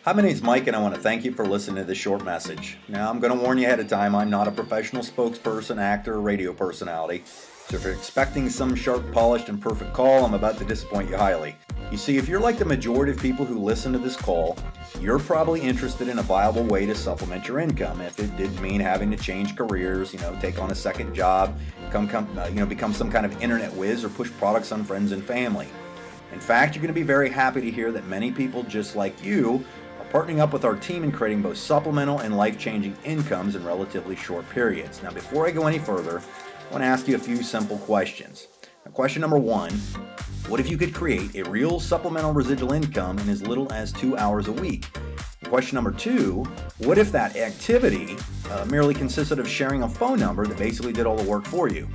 Hi, my name's Mike, and I want to thank you for listening to this short message. Now, I'm going to warn you ahead of time, I'm not a professional spokesperson, actor, or radio personality. So if you're expecting some sharp, polished, and perfect call, I'm about to disappoint you highly. You see, if you're like the majority of people who listen to this call, you're probably interested in a viable way to supplement your income. If it did mean having to change careers, take on a second job, become some kind of internet whiz, or push products on friends and family. In fact, you're going to be very happy to hear that many people just like you are partnering up with our team in creating both supplemental and life-changing incomes in relatively short periods. Now, before I go any further, I want to ask you a few simple questions. Now, question number one, what if you could create a real supplemental residual income in as little as 2 hours a week? And question number two, what if that activity merely consisted of sharing a phone number that basically did all the work for you?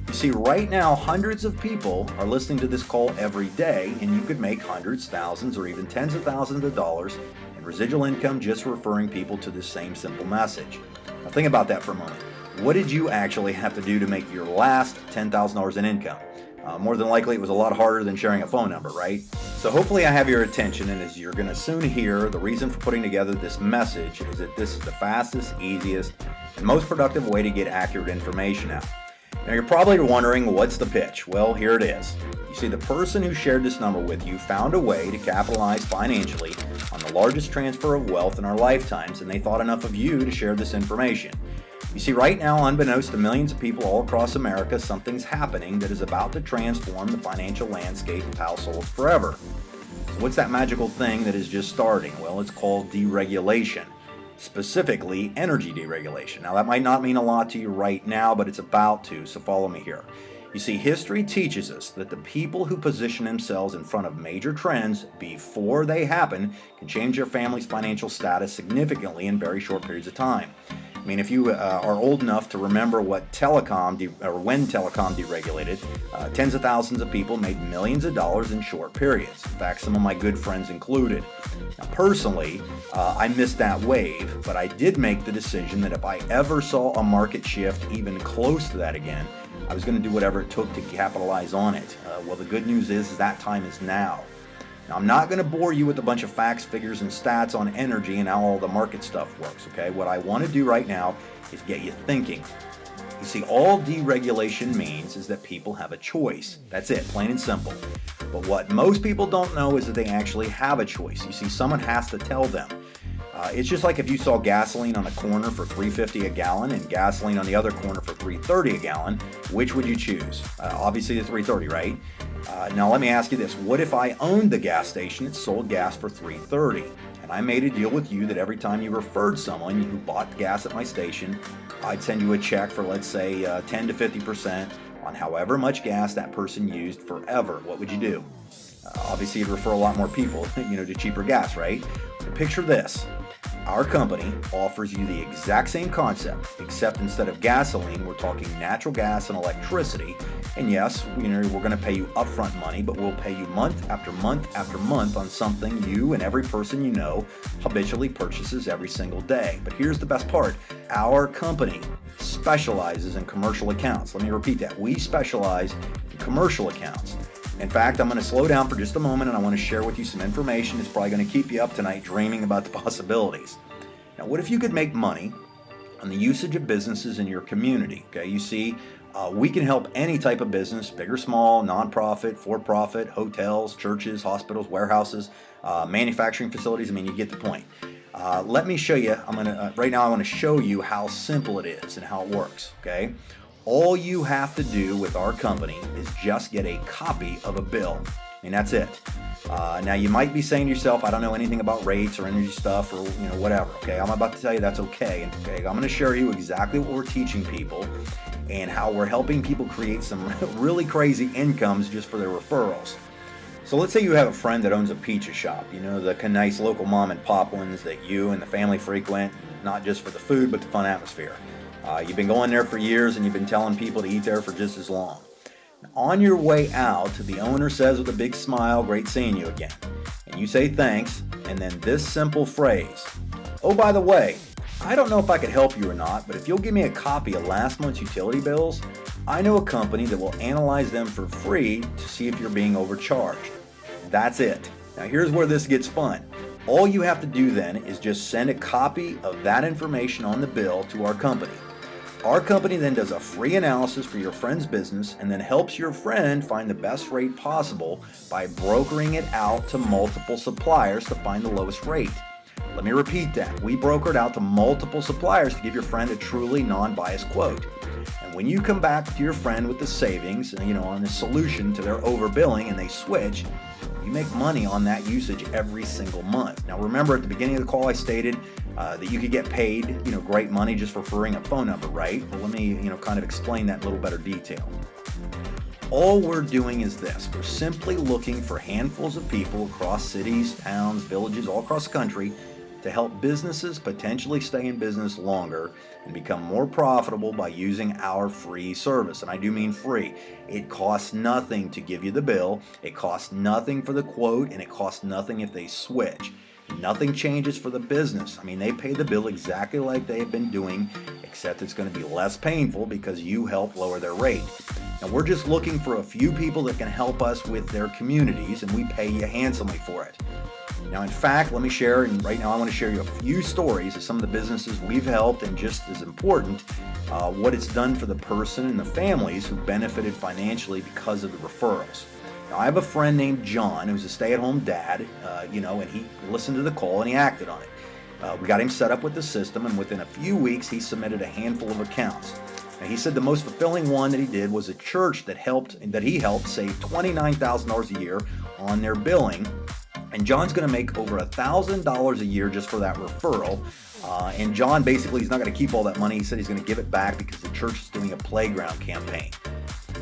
You see, right now, hundreds of people are listening to this call every day, and you could make hundreds, thousands, or even tens of thousands of dollars in residual income just referring people to this same simple message. Now think about that for a moment. What did you actually have to do to make your last $10,000 in income? More than likely, it was a lot harder than sharing a phone number, right? So hopefully I have your attention, and as you're going to soon hear, the reason for putting together this message is that this is the fastest, easiest, and most productive way to get accurate information out. Now you're probably wondering, what's the pitch? Well, here it is. You see, the person who shared this number with you found a way to capitalize financially on the largest transfer of wealth in our lifetimes, and they thought enough of you to share this information. You see, right now, unbeknownst to millions of people all across America, something's happening that is about to transform the financial landscape of households forever. So what's that magical thing that is just starting? Well, it's called deregulation. Specifically, energy deregulation. Now, that might not mean a lot to you right now, but it's about to, so follow me here. You see, history teaches us that the people who position themselves in front of major trends before they happen can change their family's financial status significantly in very short periods of time. I mean, if you are old enough to remember when telecom deregulated, tens of thousands of people made millions of dollars in short periods. In fact, some of my good friends included. Now, personally, I missed that wave, but I did make the decision that if I ever saw a market shift even close to that again, I was going to do whatever it took to capitalize on it. Well, the good news is that time is now. Now, I'm not going to bore you with a bunch of facts, figures, and stats on energy and how all the market stuff works, okay? What I want to do right now is get you thinking. You see, all deregulation means is that people have a choice. That's it, plain and simple. But what most people don't know is that they actually have a choice. You see, someone has to tell them. It's just like if you saw gasoline on the corner for $3.50 a gallon and gasoline on the other corner for $3.30 a gallon, which would you choose? Obviously the $3.30, right? Now let me ask you this. What if I owned the gas station that sold gas for $3.30? And I made a deal with you that every time you referred someone who bought gas at my station, I'd send you a check for, let's say, 10 to 50% on however much gas that person used forever. What would you do? Obviously, you'd refer a lot more people, to cheaper gas, right? But picture this. Our company offers you the exact same concept, except instead of gasoline, we're talking natural gas and electricity. And yes, we're going to pay you upfront money, but we'll pay you month after month after month on something you and every person you know habitually purchases every single day. But here's the best part. Our company specializes in commercial accounts. Let me repeat that. We specialize in commercial accounts. In fact, I'm going to slow down for just a moment and I want to share with you some information that's probably going to keep you up tonight dreaming about the possibilities. Now, what if you could make money on the usage of businesses in your community? Okay, you see, we can help any type of business, big or small, nonprofit, for-profit, hotels, churches, hospitals, warehouses, manufacturing facilities. I mean, you get the point. Let me show you. Right now I want to show you how simple it is and how it works, okay? All you have to do with our company is just get a copy of a bill, and that's it. Now, you might be saying to yourself, I don't know anything about rates or energy stuff or whatever, okay? I'm about to tell you that's okay. And okay, I'm going to share you exactly what we're teaching people and how we're helping people create some really crazy incomes just for their referrals. So let's say you have a friend that owns a pizza shop, the nice local mom and pop ones that you and the family frequent, not just for the food, but the fun atmosphere. You've been going there for years and you've been telling people to eat there for just as long. On your way out, the owner says with a big smile, great seeing you again. And you say thanks, and then this simple phrase, oh, by the way, I don't know if I could help you or not, but if you'll give me a copy of last month's utility bills, I know a company that will analyze them for free to see if you're being overcharged. That's it. Now here's where this gets fun. All you have to do then is just send a copy of that information on the bill to our company. Our company then does a free analysis for your friend's business and then helps your friend find the best rate possible by brokering it out to multiple suppliers to find the lowest rate. Let me repeat that. We broker it out to multiple suppliers to give your friend a truly non-biased quote. And when you come back to your friend with the savings, on the solution to their overbilling and they switch, you make money on that usage every single month. Now remember, at the beginning of the call I stated that you could get paid, great money just for referring a phone number, right? Well, let me, kind of explain that in a little better detail. All we're doing is this. We're simply looking for handfuls of people across cities, towns, villages, all across the country to help businesses potentially stay in business longer and become more profitable by using our free service. And I do mean free. It costs nothing to give you the bill, it costs nothing for the quote, and it costs nothing if they switch. Nothing changes for the business. They pay the bill exactly like they have been doing, except it's going to be less painful because you help lower their rate. Now we're just looking for a few people that can help us with their communities, and we pay you handsomely for it. Now, in fact, let me share, and right now I want to share you a few stories of some of the businesses we've helped, and just as important, what it's done for the person and the families who benefited financially because of the referrals. Now, I have a friend named John who's a stay-at-home dad, and he listened to the call and he acted on it. We got him set up with the system, and within a few weeks, he submitted a handful of accounts. Now, he said the most fulfilling one that he did was a church that he helped save $29,000 a year on their billing. And John's going to make over $1,000 a year just for that referral. And John basically is not going to keep all that money. He said he's going to give it back because the church is doing a playground campaign.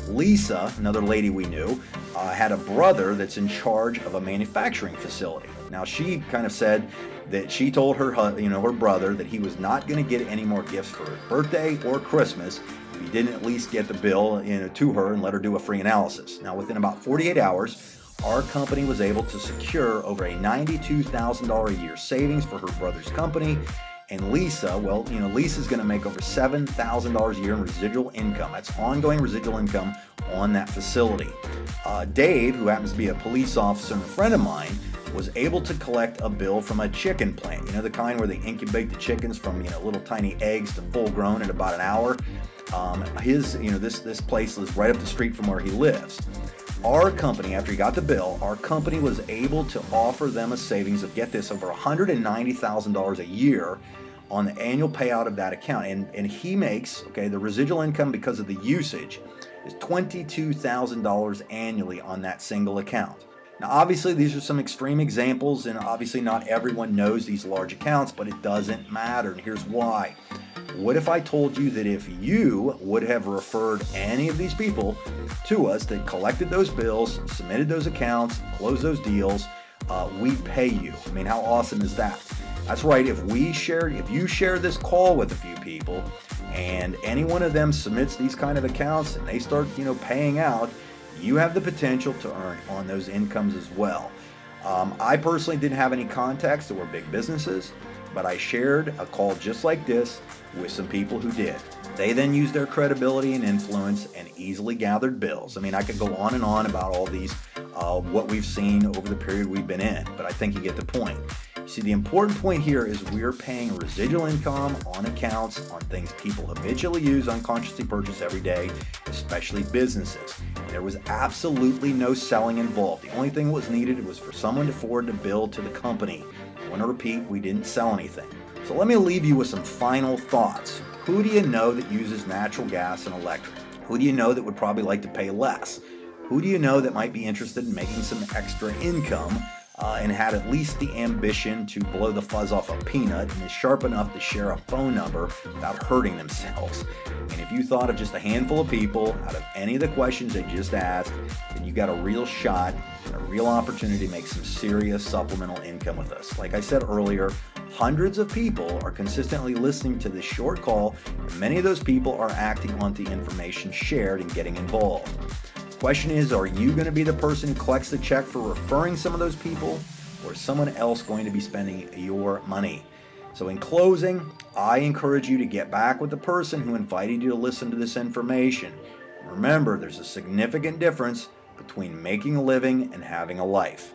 Lisa, another lady we knew, had a brother that's in charge of a manufacturing facility. Now, she kind of said that she told her brother that he was not going to get any more gifts for her birthday or Christmas if he didn't at least get the bill to her and let her do a free analysis. Now, within about 48 hours, our company was able to secure over a $92,000 a year savings for her brother's company. And Lisa, Lisa's going to make over $7,000 a year in residual income. That's ongoing residual income on that facility. Dave, who happens to be a police officer and a friend of mine, was able to collect a bill from a chicken plant. The kind where they incubate the chickens from little tiny eggs to full grown in about an hour. This place is right up the street from where he lives. Our company, after he got the bill, our company was able to offer them a savings of, get this, over $190,000 a year on the annual payout of that account. And he makes, the residual income because of the usage is $22,000 annually on that single account. Now, obviously, these are some extreme examples, and obviously not everyone knows these large accounts, but it doesn't matter, and here's why. What if I told you that if you would have referred any of these people to us that collected those bills, submitted those accounts, closed those deals, we pay you? How awesome is that? That's right. If you share this call with a few people and any one of them submits these kind of accounts and they start, paying out, you have the potential to earn on those incomes as well. I personally didn't have any contacts that were big businesses, but I shared a call just like this with some people who did. They then used their credibility and influence and easily gathered bills. I could go on and on about all these, what we've seen over the period we've been in, but I think you get the point. See, the important point here is we're paying residual income on accounts, on things people habitually use, unconsciously purchase every day, especially businesses. There was absolutely no selling involved. The only thing that was needed was for someone to forward the bill to the company. I want to repeat, we didn't sell anything. So let me leave you with some final thoughts. Who do you know that uses natural gas and electric? Who do you know that would probably like to pay less? Who do you know that might be interested in making some extra income and had at least the ambition to blow the fuzz off a peanut and is sharp enough to share a phone number without hurting themselves? And if you thought of just a handful of people out of any of the questions I just asked, then you got a real shot and a real opportunity to make some serious supplemental income with us. Like I said earlier, hundreds of people are consistently listening to this short call, and many of those people are acting on the information shared and getting involved. The question is, are you going to be the person who collects the check for referring some of those people, or is someone else going to be spending your money? So in closing, I encourage you to get back with the person who invited you to listen to this information. And remember, there's a significant difference between making a living and having a life.